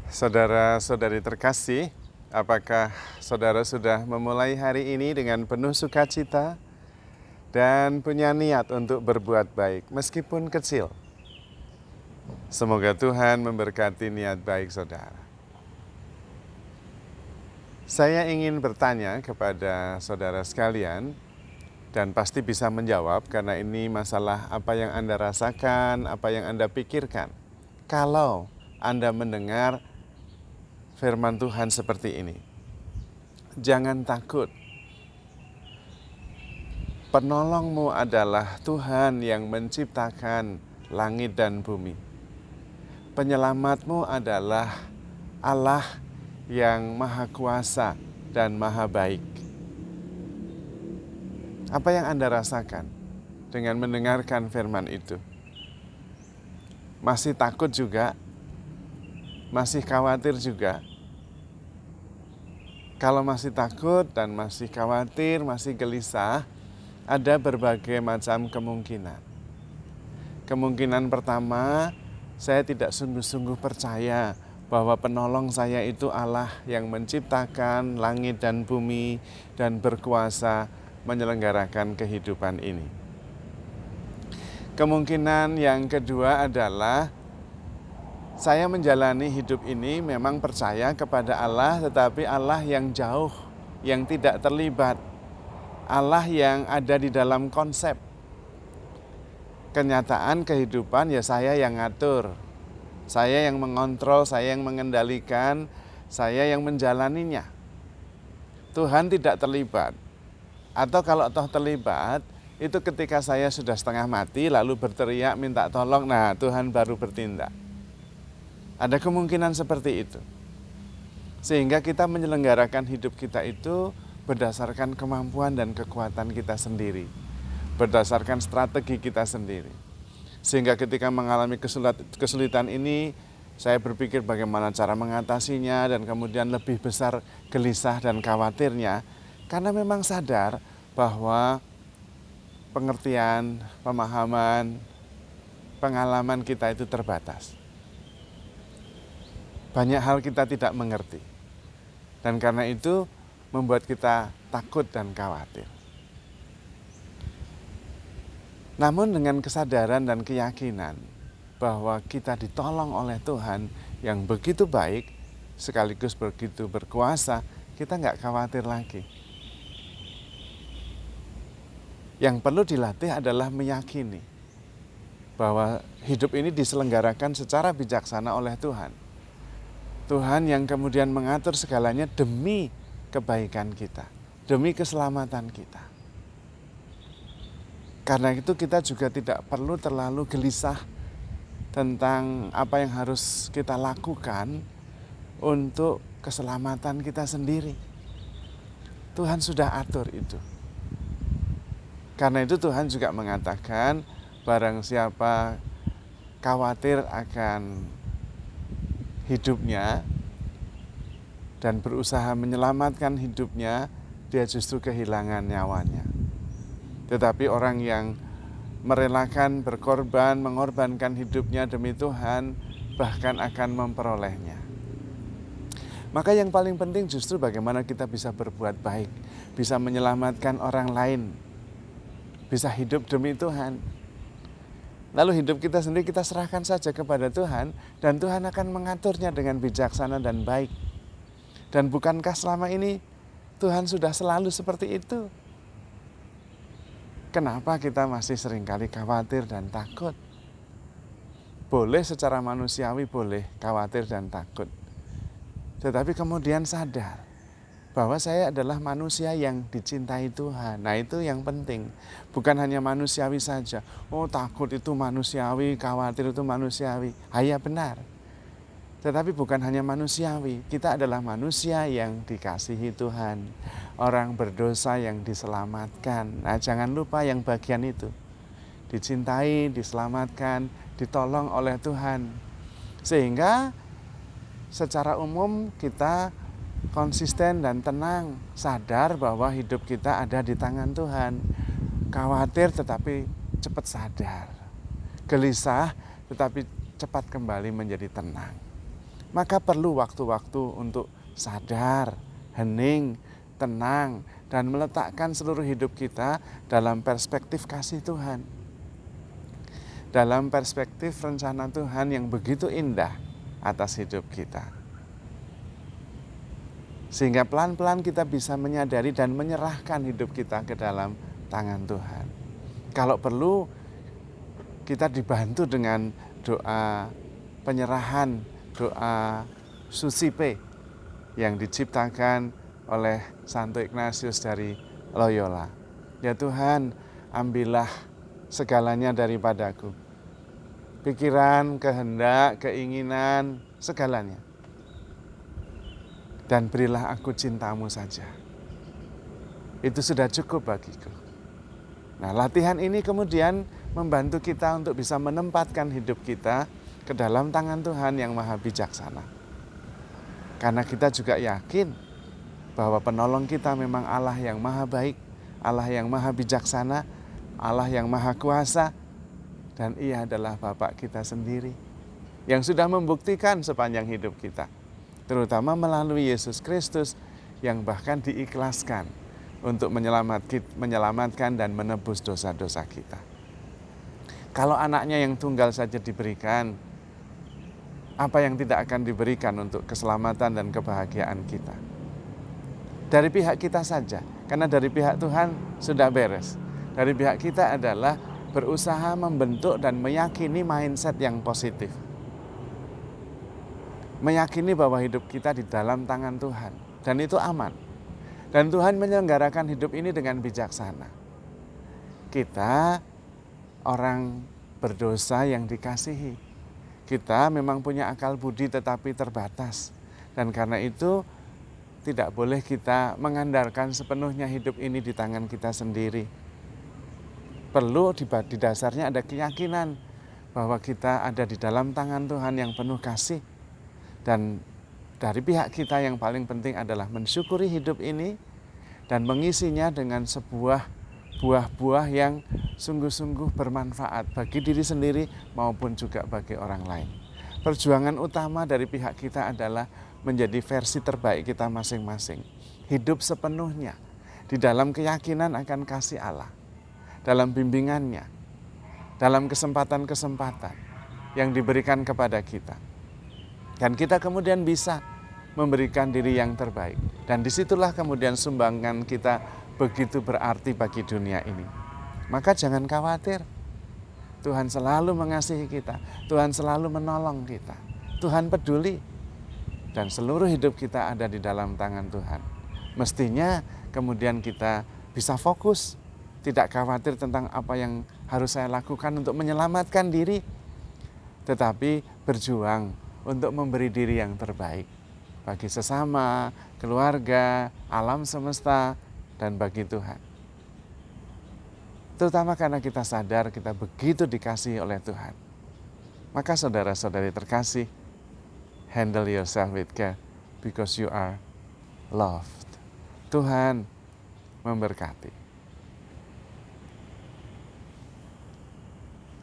Saudara-saudari terkasih, apakah saudara sudah memulai hari ini dengan penuh sukacita dan punya niat untuk berbuat baik meskipun kecil? Semoga Tuhan memberkati niat baik saudara. Saya ingin bertanya kepada saudara sekalian, dan pasti bisa menjawab karena ini masalah apa yang Anda rasakan, apa yang Anda pikirkan. Kalau Anda mendengar firman Tuhan seperti ini, jangan takut. Penolongmu adalah Tuhan yang menciptakan langit dan bumi. Penyelamatmu adalah Allah yang maha kuasa dan maha baik. Apa yang Anda rasakan dengan mendengarkan firman itu? Masih takut juga? Masih khawatir juga? Kalau masih takut dan masih khawatir, masih gelisah, ada berbagai macam kemungkinan. Kemungkinan pertama, saya tidak sungguh-sungguh percaya bahwa penolong saya itu Allah yang menciptakan langit dan bumi dan berkuasa menyelenggarakan kehidupan ini. Kemungkinan yang kedua adalah saya menjalani hidup ini memang percaya kepada Allah, tetapi Allah yang jauh, yang tidak terlibat. Allah yang ada di dalam konsep. Kenyataan kehidupan ya saya yang ngatur. Saya yang mengontrol, saya yang mengendalikan, saya yang menjalaninya. Tuhan tidak terlibat. Atau kalau toh terlibat, itu ketika saya sudah setengah mati lalu berteriak minta tolong, nah Tuhan baru bertindak. Ada kemungkinan seperti itu. Sehingga kita menyelenggarakan hidup kita itu berdasarkan kemampuan dan kekuatan kita sendiri. Berdasarkan strategi kita sendiri. Sehingga ketika mengalami kesulitan ini, saya berpikir bagaimana cara mengatasinya dan kemudian lebih besar gelisah dan khawatirnya. Karena memang sadar bahwa pengertian, pemahaman, pengalaman kita itu terbatas. Banyak hal kita tidak mengerti. Dan karena itu membuat kita takut dan khawatir. Namun dengan kesadaran dan keyakinan bahwa kita ditolong oleh Tuhan yang begitu baik, sekaligus begitu berkuasa, kita nggak khawatir lagi. Yang perlu dilatih adalah meyakini bahwa hidup ini diselenggarakan secara bijaksana oleh Tuhan. Tuhan yang kemudian mengatur segalanya demi kebaikan kita, demi keselamatan kita. Karena itu kita juga tidak perlu terlalu gelisah tentang apa yang harus kita lakukan untuk keselamatan kita sendiri. Tuhan sudah atur itu. Karena itu Tuhan juga mengatakan, barang siapa khawatir akan hidupnya dan berusaha menyelamatkan hidupnya, dia justru kehilangan nyawanya. Tetapi orang yang merelakan, berkorban, mengorbankan hidupnya demi Tuhan, bahkan akan memperolehnya. Maka yang paling penting justru bagaimana kita bisa berbuat baik, bisa menyelamatkan orang lain, bisa hidup demi Tuhan. Lalu hidup kita sendiri kita serahkan saja kepada Tuhan, dan Tuhan akan mengaturnya dengan bijaksana dan baik. Dan bukankah selama ini Tuhan sudah selalu seperti itu? Kenapa kita masih seringkali khawatir dan takut? Boleh secara manusiawi, boleh khawatir dan takut. Tetapi kemudian sadar bahwa saya adalah manusia yang dicintai Tuhan. Nah itu yang penting. Bukan hanya manusiawi saja. Oh takut itu manusiawi, khawatir itu manusiawi. Ya benar. Tetapi bukan hanya manusiawi. Kita adalah manusia yang dikasihi Tuhan. Orang berdosa yang diselamatkan. Nah jangan lupa yang bagian itu. Dicintai, diselamatkan, ditolong oleh Tuhan. Sehingga secara umum kita konsisten dan tenang, sadar bahwa hidup kita ada di tangan Tuhan. Khawatir tetapi cepat sadar. Gelisah tetapi cepat kembali menjadi tenang. Maka perlu waktu-waktu untuk sadar, hening, tenang, dan meletakkan seluruh hidup kita dalam perspektif kasih Tuhan. Dalam perspektif rencana Tuhan yang begitu indah atas hidup kita. Sehingga pelan-pelan kita bisa menyadari dan menyerahkan hidup kita ke dalam tangan Tuhan. Kalau perlu, kita dibantu dengan doa penyerahan, doa Susipe yang diciptakan oleh Santo Ignatius dari Loyola. Ya Tuhan, ambillah segalanya daripadaku. Pikiran, kehendak, keinginan, segalanya. Dan berilah aku cintamu saja. Itu sudah cukup bagiku. Nah, latihan ini kemudian membantu kita untuk bisa menempatkan hidup kita ke dalam tangan Tuhan yang maha bijaksana. Karena kita juga yakin bahwa penolong kita memang Allah yang maha baik, Allah yang maha bijaksana, Allah yang maha kuasa, dan Ia adalah Bapa kita sendiri yang sudah membuktikan sepanjang hidup kita, terutama melalui Yesus Kristus yang bahkan diikhlaskan untuk menyelamatkan dan menebus dosa-dosa kita. Kalau anaknya yang tunggal saja diberikan, apa yang tidak akan diberikan untuk keselamatan dan kebahagiaan kita? Dari pihak kita saja, karena dari pihak Tuhan sudah beres. Dari pihak kita adalah berusaha membentuk dan meyakini mindset yang positif. Meyakini bahwa hidup kita di dalam tangan Tuhan, dan itu aman. Dan Tuhan menyelenggarakan hidup ini dengan bijaksana. Kita orang berdosa yang dikasihi. Kita memang punya akal budi tetapi terbatas. Dan karena itu tidak boleh kita mengandalkan sepenuhnya hidup ini di tangan kita sendiri. Perlu di dasarnya ada keyakinan bahwa kita ada di dalam tangan Tuhan yang penuh kasih. Dan dari pihak kita yang paling penting adalah mensyukuri hidup ini dan mengisinya dengan sebuah buah-buah yang sungguh-sungguh bermanfaat bagi diri sendiri maupun juga bagi orang lain. Perjuangan utama dari pihak kita adalah menjadi versi terbaik kita masing-masing. Hidup sepenuhnya di dalam keyakinan akan kasih Allah, dalam bimbingannya, dalam kesempatan-kesempatan yang diberikan kepada kita. Dan kita kemudian bisa memberikan diri yang terbaik. Dan disitulah kemudian sumbangan kita begitu berarti bagi dunia ini. Maka jangan khawatir. Tuhan selalu mengasihi kita. Tuhan selalu menolong kita. Tuhan peduli. Dan seluruh hidup kita ada di dalam tangan Tuhan. Mestinya kemudian kita bisa fokus. Tidak khawatir tentang apa yang harus saya lakukan untuk menyelamatkan diri. Tetapi berjuang untuk memberi diri yang terbaik bagi sesama, keluarga, alam semesta, dan bagi Tuhan. Terutama karena kita sadar kita begitu dikasihi oleh Tuhan. Maka saudara-saudari terkasih, handle yourself with care because you are loved. Tuhan memberkati.